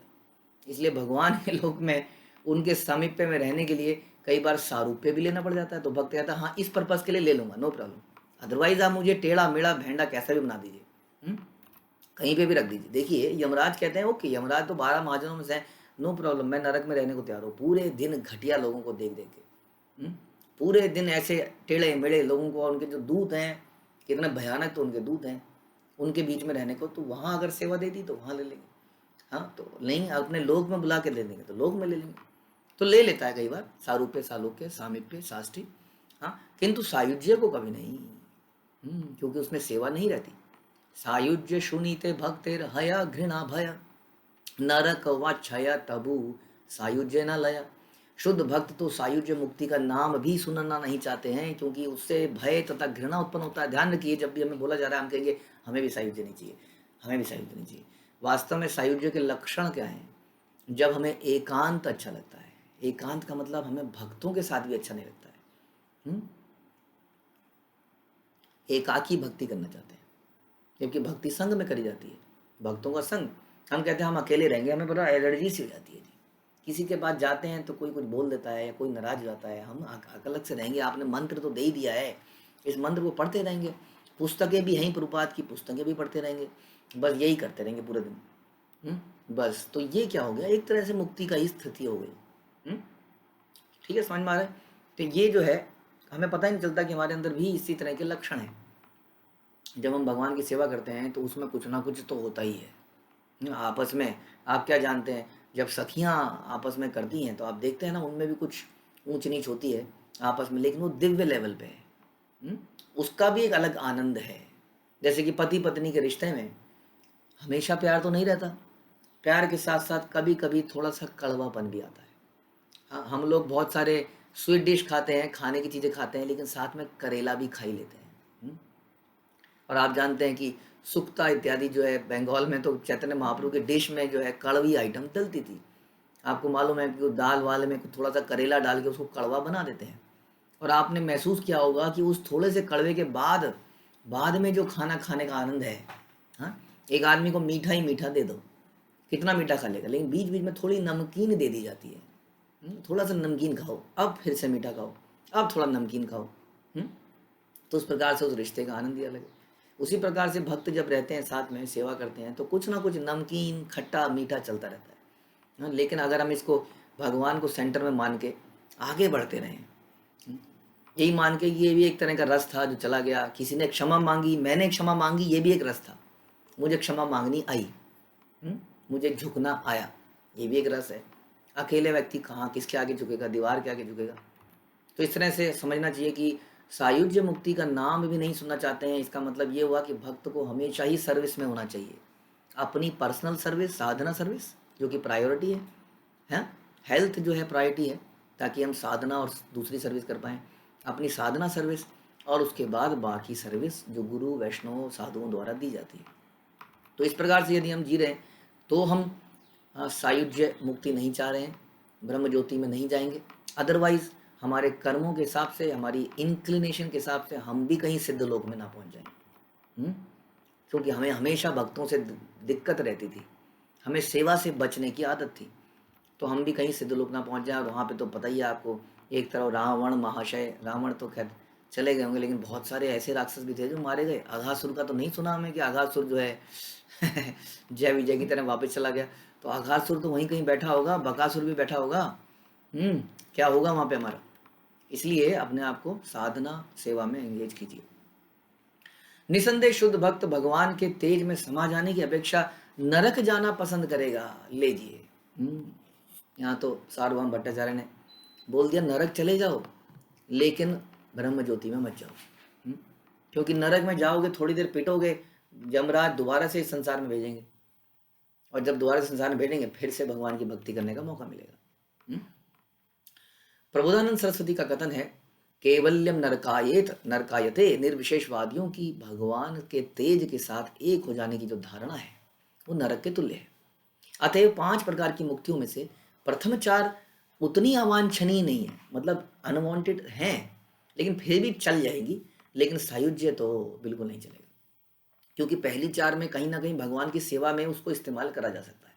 इसलिए भगवान के लोक में उनके सामीप्य में रहने के लिए कई बार सारूप्य भी लेना पड़ जाता है। तो भक्त कहता है हाँ इस पर्पज़ के लिए ले लूँगा, नो प्रॉब्लम, अदरवाइज आप मुझे टेढ़ा मेढ़ा भेंडा कैसा भी बना दीजिए, कहीं पे भी रख दीजिए। देखिए यमराज कहते हैं ओके, यमराज तो 12 महाजनों में से है, नो प्रॉब्लम, मैं नरक में रहने को तैयार हूँ। पूरे दिन घटिया लोगों को देख देख के, पूरे दिन ऐसे टेढ़े मेढ़े लोगों को, और उनके जो दूत हैं कितने भयानक, तो उनके दूत हैं, उनके बीच में रहने को, तो वहाँ अगर सेवा दे दी तो वहाँ ले लेंगे। हाँ तो नहीं, अपने लोक में बुला के दे देंगे तो लोक में ले लेंगे। तो ले लेता है कई बार सारूप्य, सालोक्य, सामीप्य, साष्टी, हाँ, किंतु सायुज्य को कभी नहीं, क्योंकि उसमें सेवा नहीं रहती। सायुज्य सुनीते भक्तेर हया घृणा भय, नरक वाच्छया तबु सायुज्य न लया। शुद्ध भक्त तो सायुज्य मुक्ति का नाम भी सुनना नहीं चाहते हैं, क्योंकि उससे भय तथा घृणा उत्पन्न होता है। ध्यान रखिए, जब भी हमें बोला जा रहा है हम कहेंगे हमें भी सायुज्य नहीं चाहिए, हमें भी सायुज्य नहीं चाहिए। वास्तव में सायुज्य के लक्षण क्या हैं? जब हमें एकांत अच्छा लगता है, एकांत का मतलब हमें भक्तों के साथ भी अच्छा नहीं लगता है, एकाकी भक्ति करना चाहते हैं, जबकि भक्ति संग में करी जाती है। भक्तों का संग, हम कहते हैं हम अकेले रहेंगे, हमें बड़ा एलर्जी सी हो जाती है जी, किसी के पास जाते हैं तो कोई कुछ बोल देता है या कोई नाराज हो जाता है, हम अलग से रहेंगे, आपने मंत्र तो दे ही दिया है, इस मंत्र को पढ़ते रहेंगे, पुस्तकें भी हैं प्रभुपाद की, पुस्तकें भी पढ़ते रहेंगे, बस यही करते रहेंगे पूरे दिन। बस तो ये क्या हो गया, एक तरह से मुक्ति का ही स्थिति हो गई। ठीक है, समझ में आ रहा है? तो ये जो है हमें पता ही नहीं चलता कि हमारे अंदर भी इसी तरह के लक्षण हैं। जब हम भगवान की सेवा करते हैं तो उसमें कुछ ना कुछ तो होता ही है। आपस में आप क्या जानते हैं, जब सखियाँ आपस में करती हैं तो आप देखते हैं ना, उनमें भी कुछ ऊंच नीच होती है आपस में, लेकिन वो दिव्य लेवल पे है। उसका भी एक अलग आनंद है। जैसे कि पति पत्नी के रिश्ते में हमेशा प्यार तो नहीं रहता, प्यार के साथ साथ कभी कभी थोड़ा सा कड़वापन भी आता है। हाँ, हम लोग बहुत सारे स्वीट डिश खाते हैं, खाने की चीज़ें खाते हैं, लेकिन साथ में करेला भी खा ही लेते हैं। और आप जानते हैं कि सुक्ता इत्यादि जो है, बंगाल में तो चैतन्य महाप्रभु के डिश में जो है कड़वी आइटम डलती थी। आपको मालूम है कि वो दाल वाले में थोड़ा सा करेला डाल के उसको कड़वा बना देते हैं। और आपने महसूस किया होगा कि उस थोड़े से कड़वे के बाद में जो खाना खाने का आनंद है। हाँ, एक आदमी को मीठा ही मीठा दे दो, कितना मीठा खा लेगा, लेकिन बीच बीच में थोड़ी नमकीन दे दी जाती है। थोड़ा सा नमकीन खाओ, अब फिर से मीठा खाओ, अब थोड़ा नमकीन खाओ। तो उस प्रकार से उस रिश्ते का आनंद ही अलग है। उसी प्रकार से भक्त जब रहते हैं साथ में सेवा करते हैं तो कुछ ना कुछ नमकीन खट्टा मीठा चलता रहता है। लेकिन अगर हम इसको भगवान को सेंटर में मान के आगे बढ़ते रहें, यही मान के ये भी एक तरह का रस था जो चला गया, किसी ने क्षमा मांगी, मैंने क्षमा मांगी, ये भी एक रस था, मुझे क्षमा मांगनी आई, मुझे झुकना आया, ये भी एक रस है। अकेले व्यक्ति कहाँ किसके आगे झुकेगा, दीवार के आगे झुकेगा। तो इस तरह से समझना चाहिए कि सायुज्य मुक्ति का नाम भी नहीं सुनना चाहते हैं, इसका मतलब ये हुआ कि भक्त को हमेशा ही सर्विस में होना चाहिए। अपनी पर्सनल सर्विस, साधना सर्विस जो कि प्रायोरिटी है, हेल्थ जो है प्रायोरिटी है, ताकि हम साधना और दूसरी सर्विस कर पाएँ। अपनी साधना सर्विस और उसके बाद बाकी सर्विस जो गुरु वैष्णव साधुओं द्वारा दी जाती है। तो इस प्रकार से यदि हम जी रहे हैं तो हम सायुज्य मुक्ति नहीं चाह रहे हैं, ब्रह्म ज्योति में नहीं जाएंगे। अदरवाइज हमारे कर्मों के हिसाब से, हमारी इंक्लिनेशन के हिसाब से हम भी कहीं सिद्ध लोक में ना पहुंच जाएं। क्योंकि हमें हमेशा भक्तों से दिक्कत रहती थी, हमें सेवा से बचने की आदत थी, तो हम भी कहीं सिद्ध लोक ना पहुंच जाए। और वहाँ पे तो पता ही है आपको, एक तरफ रावण महाशय, रावण तो खैर चले गए होंगे, लेकिन बहुत सारे ऐसे राक्षस भी थे जो मारे गए। अघासुर का तो नहीं सुना हमें कि अघासुर जो है जय विजय की तरह वापस चला गया। तो अघासुर तो वहीं कहीं बैठा होगा, बकासुर भी बैठा होगा। क्या होगा वहाँ पे हमारा। इसलिए अपने आप को साधना सेवा में एंगेज कीजिए। निसंदेह शुद्ध भक्त भगवान के तेज में समा जाने की अपेक्षा नरक जाना पसंद करेगा। लीजिए, यहाँ तो सार्वभौम भट्टाचार्य ने बोल दिया नरक चले जाओ, लेकिन ब्रह्म ज्योति में मत जाओ। क्योंकि नरक में जाओगे, थोड़ी देर पिटोगे, यमराज दोबारा से इस संसार में भेजेंगे, और जब दोबारा से संसार में भेजेंगे फिर से भगवान की भक्ति करने का मौका मिलेगा। प्रबोधानंद सरस्वती का कथन है, केवल्यम नरकायते निर्विशेषवादियों की भगवान के तेज के साथ एक हो जाने की जो धारणा है वो नरक के तुल्य है। अतएव 5 प्रकार की मुक्तियों में से प्रथम 4 उतनी अवांछनीय नहीं है, मतलब अनवांटेड हैं, लेकिन फिर भी चल जाएगी, लेकिन सायुज्य तो बिल्कुल नहीं चलेगा। क्योंकि पहली 4 में कहीं ना कहीं भगवान की सेवा में उसको इस्तेमाल करा जा सकता है,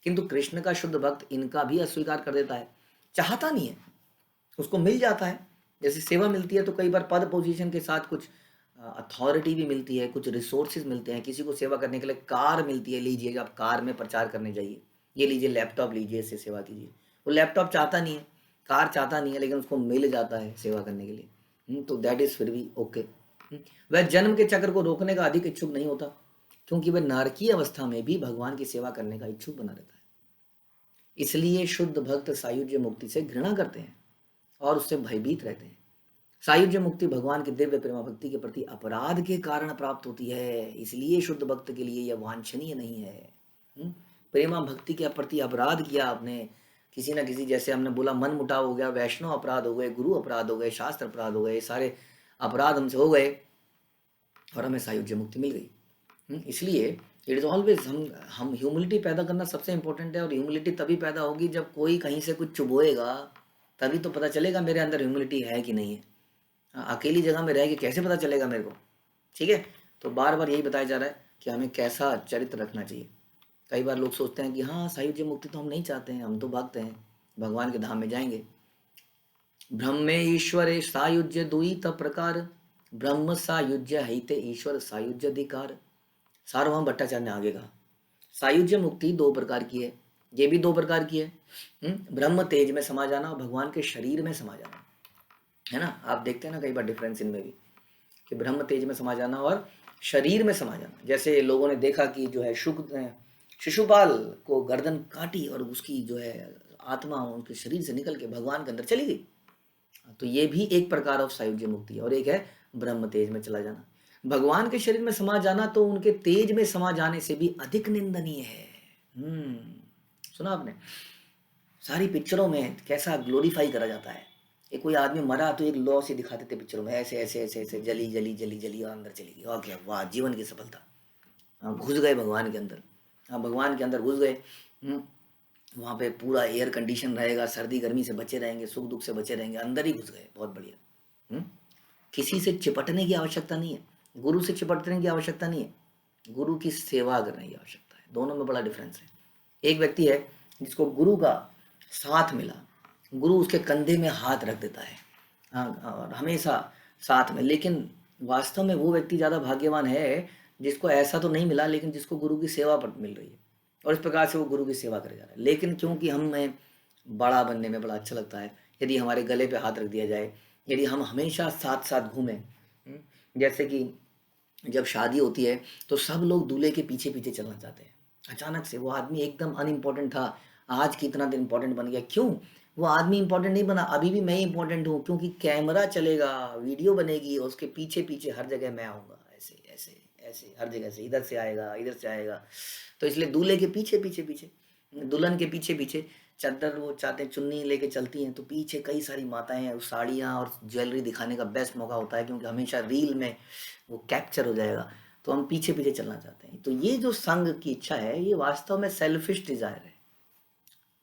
किंतु कृष्ण का शुद्ध भक्त इनका भी अस्वीकार कर देता है, चाहता नहीं है, उसको मिल जाता है। जैसे सेवा मिलती है तो कई बार पद पोजीशन के साथ कुछ अथॉरिटी भी मिलती है, कुछ रिसोर्सेज मिलते हैं, किसी को सेवा करने के लिए कार मिलती है, लीजिए आप कार में प्रचार करने जाइए, ये लीजिए लैपटॉप लीजिए, इससे सेवा कीजिए। वो लैपटॉप चाहता नहीं है, कार चाहता नहीं है, लेकिन उसको मिल जाता है सेवा करने के लिए, तो दैट इज़ फिर भी ओके। वह जन्म के चक्र को रोकने का अधिक इच्छुक नहीं होता, क्योंकि वह नारकीय अवस्था में भी भगवान की सेवा करने का इच्छुक बना रहता है। इसलिए शुद्ध भक्त सायुज्य मुक्ति से घृणा करते हैं और उससे भयभीत रहते हैं। सायुज्य मुक्ति भगवान की दिव्य प्रेमा भक्ति के प्रति अपराध के कारण प्राप्त होती है, इसलिए शुद्ध भक्त के लिए यह वांछनीय नहीं है। प्रेमा भक्ति के प्रति अपराध किया आपने, किसी ना किसी, जैसे हमने बोला मन मुटाव हो गया, वैष्णव अपराध हो गए, गुरु अपराध हो गए, शास्त्र अपराध हो गए, सारे अपराध हमसे हो गए और हमें सायुज्य मुक्ति मिल गई। इसलिए इट इज़ ऑलवेज हम ह्यूमिलिटी पैदा करना सबसे इंपॉर्टेंट है। और ह्यूमिलिटी तभी पैदा होगी जब कोई कहीं से कुछ चुभोएगा, तभी तो पता चलेगा मेरे अंदर ह्यूमिलिटी है कि नहीं है। अकेली जगह में रह के कैसे पता चलेगा मेरे को। ठीक है, तो बार बार यही बताया जा रहा है कि हमें कैसा चरित्र रखना चाहिए, कई बार लोग सोचते हैं कि हाँ सायुज्य मुक्ति तो हम नहीं चाहते हैं, हम तो भागते हैं, भगवान के धाम में जाएंगे। ब्रह्मे ईश्वरे सायुज्य दुईत प्रकार, ब्रह्म सायुज्य हिते ईश्वर सायुज्य अधिकार। सार्वभौम भट्टाचार्य ने आगे कहा सायुज्य मुक्ति दो प्रकार की है, ये भी दो प्रकार की है। ब्रह्म तेज में समा जाना और भगवान के शरीर में समा जाना, है ना। आप देखते हैं ना कई बार डिफरेंस इनमें भी, कि ब्रह्म तेज में समा जाना और शरीर में समा जाना। जैसे लोगों ने देखा कि जो है शिशुपाल को गर्दन काटी और उसकी जो है आत्मा उनके शरीर से निकल के भगवान के अंदर चली गई। तो ये भी एक प्रकार ऑफ सायुज्य मुक्ति है। और एक है ब्रह्म तेज में चला जाना। भगवान के शरीर में समा जाना तो उनके तेज में समा जाने से भी अधिक निंदनीय है। सुना आपने, सारी पिक्चरों में कैसा ग्लोरीफाई करा जाता है। एक कोई आदमी मरा तो एक लौ से दिखाते थे पिक्चरों में, ऐसे ऐसे ऐसे ऐसे जली जली जली जली और अंदर चली गई, और क्या, वाह जीवन की सफलता। हाँ, घुस गए भगवान के अंदर। हाँ, भगवान के अंदर घुस गए। वहाँ पे पूरा एयर कंडीशन रहेगा, सर्दी गर्मी से बचे रहेंगे, सुख दुख से बचे रहेंगे, अंदर ही घुस गए, बहुत बढ़िया। किसी से चिपटने की आवश्यकता नहीं है, गुरु से चिपटने की आवश्यकता नहीं है, गुरु की सेवा करने की आवश्यकता है। दोनों में बड़ा डिफरेंस है। एक व्यक्ति है जिसको गुरु का साथ मिला, गुरु उसके कंधे में हाथ रख देता है, हाँ, और हमेशा साथ में। लेकिन वास्तव में वो व्यक्ति ज़्यादा भाग्यवान है जिसको ऐसा तो नहीं मिला, लेकिन जिसको गुरु की सेवा पर मिल रही है, और इस प्रकार से वो गुरु की सेवा करे जा रहा है। लेकिन क्योंकि हमें बड़ा बनने में बड़ा अच्छा लगता है, यदि हमारे गले पे हाथ रख दिया जाए, यदि हम हमेशा साथ साथ घूमें, जैसे कि जब शादी होती है तो सब लोग दूल्हे के पीछे पीछे चलना चाहते हैं। अचानक से वो आदमी एकदम अनइम्पोर्टेंट था, आज कितना दिन इंपॉर्टेंट बन गया। क्यों? वो आदमी इंपॉर्टेंट नहीं बना, अभी भी मैं इंपॉर्टेंट हूँ, क्योंकि कैमरा चलेगा, वीडियो बनेगी और उसके पीछे पीछे हर जगह मैं आऊँगा, ऐसे ऐसे ऐसे हर जगह से, इधर से आएगा इधर से आएगा। तो इसलिए दूल्हे के पीछे पीछे पीछे, दुल्हन के पीछे पीछे चादर, वो चाहते चुन्नी लेके चलती हैं तो पीछे कई सारी माताएं हैं, साड़ियाँ और ज्वेलरी दिखाने का बेस्ट मौका होता है, क्योंकि हमेशा रील में वो कैप्चर हो जाएगा, तो हम पीछे पीछे चलना चाहते हैं। तो ये जो संग की इच्छा है, ये वास्तव में सेल्फिश डिजायर है।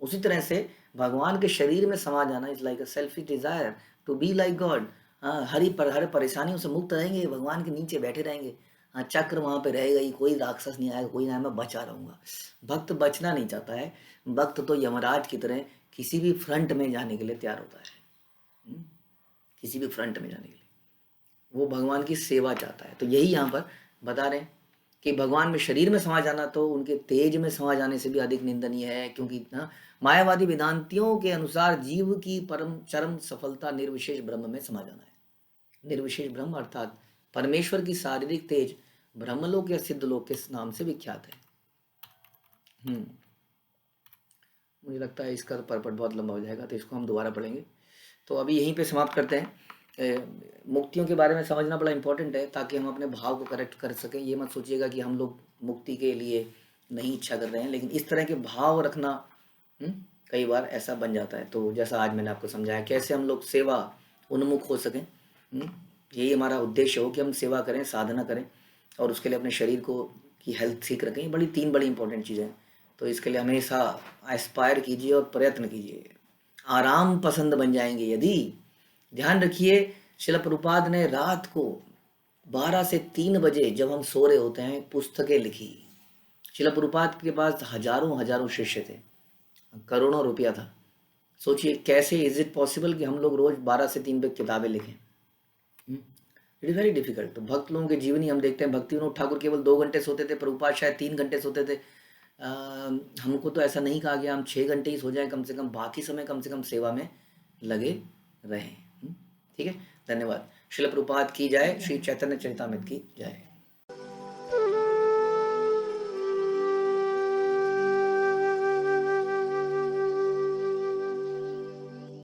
उसी तरह से भगवान के शरीर में समा जाना is like a selfish desire to be like God. हाँ, हर परेशानियों से मुक्त रहेंगे, भगवान के नीचे बैठे रहेंगे। हाँ, चक्र वहाँ पे रहेगा ही, कोई राक्षस नहीं आएगा, कोई ना, मैं बचा रहूँगा। भक्त बचना नहीं चाहता है, भक्त तो यमराज की तरह किसी भी फ्रंट में जाने के लिए तैयार होता है। किसी भी फ्रंट में जाने के लिए वो भगवान की सेवा चाहता है। तो यही यहाँ पर बता रहे हैं कि भगवान में शरीर में समा जाना तो उनके तेज में समा जाने से भी अधिक निंदनीय है, क्योंकि इतना मायावादी वेदांतियों के अनुसार जीव की परम चरम सफलता निर्विशेष ब्रह्म में समा जाना है। निर्विशेष ब्रह्म अर्थात परमेश्वर की शारीरिक तेज ब्रह्मलोक या सिद्धलोक के नाम से विख्यात है। मुझे लगता है इसका परपट बहुत लंबा हो जाएगा, तो इसको हम दोबारा पढ़ेंगे। तो अभी यहीं पे समाप्त करते हैं। मुक्तियों के बारे में समझना बड़ा इंपॉर्टेंट है, ताकि हम अपने भाव को करेक्ट कर सकें। ये मत सोचिएगा कि हम लोग मुक्ति के लिए नहीं इच्छा कर रहे हैं, लेकिन इस तरह के भाव रखना कई बार ऐसा बन जाता है। तो जैसा आज मैंने आपको समझाया, कैसे हम लोग सेवा उन्मुख हो सकें, यही हमारा उद्देश्य हो कि हम सेवा करें, साधना करें, और उसके लिए अपने शरीर को की हेल्थ ठीक रखें। ये तीन बड़ी इंपॉर्टेंट चीज़ें हैं। तो इसके लिए हमेशा एस्पायर कीजिए और प्रयत्न कीजिए। आराम पसंद बन जाएंगे यदि, ध्यान रखिए, शिला प्रभुपाद ने रात को 12 से 3 बजे जब हम सो रहे होते हैं पुस्तकें लिखी। शिला प्रभुपाद के पास हजारों हजारों शिष्य थे, करोड़ों रुपया था। सोचिए कैसे इज इट पॉसिबल कि हम लोग रोज 12 से 3 बजे किताबें लिखें। It is very difficult. तो भक्त लोगों की जीवनी हम देखते हैं, भक्ति विनोद ठाकुर केवल 2 घंटे सोते थे, प्रभुपाद शायद 3 घंटे सोते थे। हमको तो ऐसा नहीं कहा गया हम 6 घंटे ही सो जाएं कम से कम, बाकी समय कम से कम सेवा में लगे रहें। ठीक है, धन्यवाद। श्रील प्रभुपाद की जय, श्री चैतन्य चरितामृत की जय।